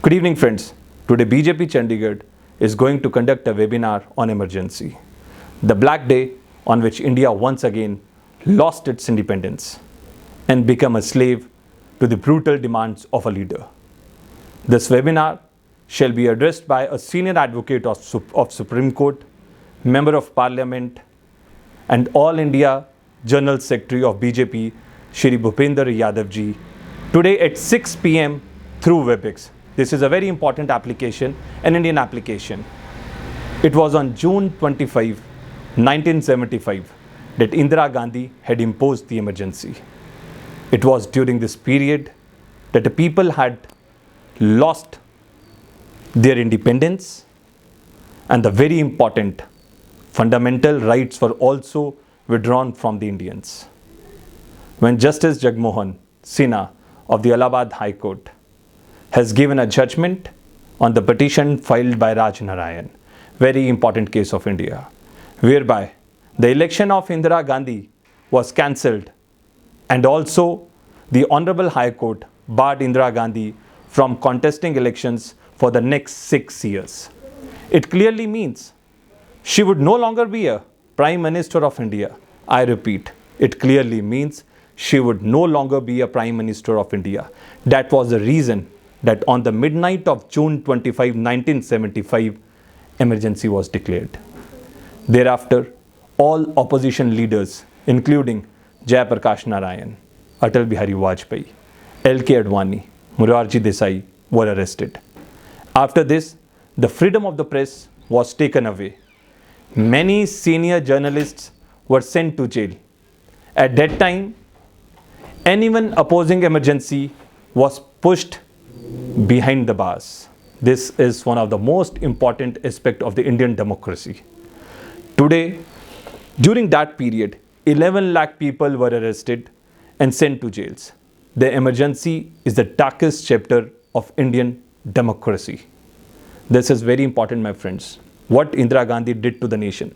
Good evening, friends. Today, BJP Chandigarh is going to conduct a webinar on emergency, the black day on which India once again lost its independence and became a slave to the brutal demands of a leader. This webinar shall be addressed by a senior advocate of Supreme Court, Member of Parliament, and All India General Secretary of BJP, Shri Bhupender Yadav ji, today at 6 p.m. through WebEx. This is a very important application, an Indian application. It was on June 25, 1975, that Indira Gandhi had imposed the emergency. It was during this period that the people had lost their independence, and the very important fundamental rights were also withdrawn from the Indians. When Justice Jagmohan Sinha of the Allahabad High Court has given a judgment on the petition filed by Raj Narayan, very important case of India, whereby the election of Indira Gandhi was cancelled, and also the Honorable High Court barred Indira Gandhi from contesting elections for the next 6 years. It clearly means she would no longer be a Prime Minister of India. I repeat, it clearly means she would no longer be a Prime Minister of India. That was the reason that on the midnight of June 25, 1975, emergency was declared. Thereafter, all opposition leaders, including Jai Prakash Narayan, Atal Bihari Vajpayee, L.K. Advani, Morarji Desai, were arrested. After this, the freedom of the press was taken away. Many senior journalists were sent to jail. At that time, anyone opposing emergency was pushed behind the bars. This is one of the most important aspects of the Indian democracy. Today, during that period, 11 lakh people were arrested and sent to jails. The emergency is the darkest chapter of Indian democracy. This is very important, my friends. What Indira Gandhi did to the nation.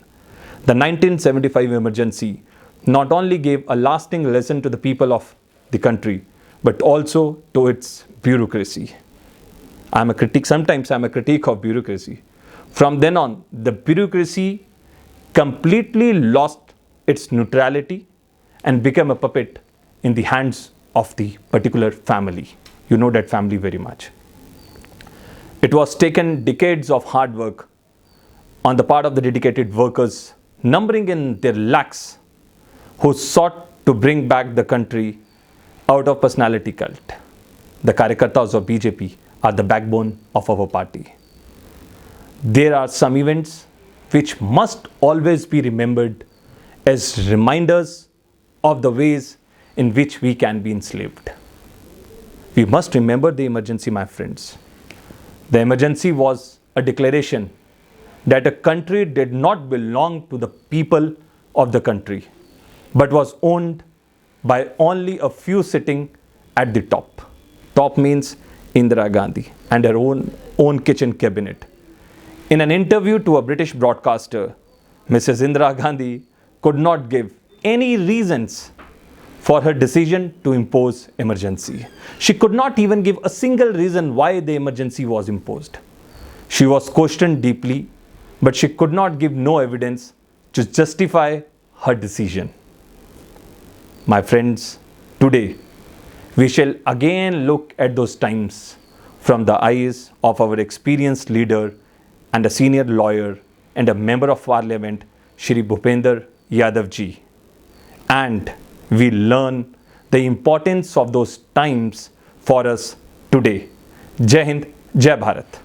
The 1975 emergency not only gave a lasting lesson to the people of the country, but also to its bureaucracy. Sometimes I'm a critic of bureaucracy. From then on, the bureaucracy completely lost its neutrality and became a puppet in the hands of the particular family. You know that family very much. It was taken decades of hard work on the part of the dedicated workers, numbering in their lakhs, who sought to bring back the country out of personality cult. The Karyakartas of BJP are the backbone of our party. There are some events which must always be remembered as reminders of the ways in which we can be enslaved. We must remember the emergency, my friends. The emergency was a declaration that a country did not belong to the people of the country, but was owned by only a few sitting at the top. Top means Indira Gandhi and her own kitchen cabinet. In an interview to a British broadcaster, Mrs. Indira Gandhi could not give any reasons for her decision to impose emergency. She could not even give a single reason why the emergency was imposed. She was questioned deeply, but she could not give no evidence to justify her decision. My friends, today we shall again look at those times from the eyes of our experienced leader and a senior lawyer and a member of parliament, Shri Bhupender Yadav ji. And we learn the importance of those times for us today. Jai Hind, Jai Bharat.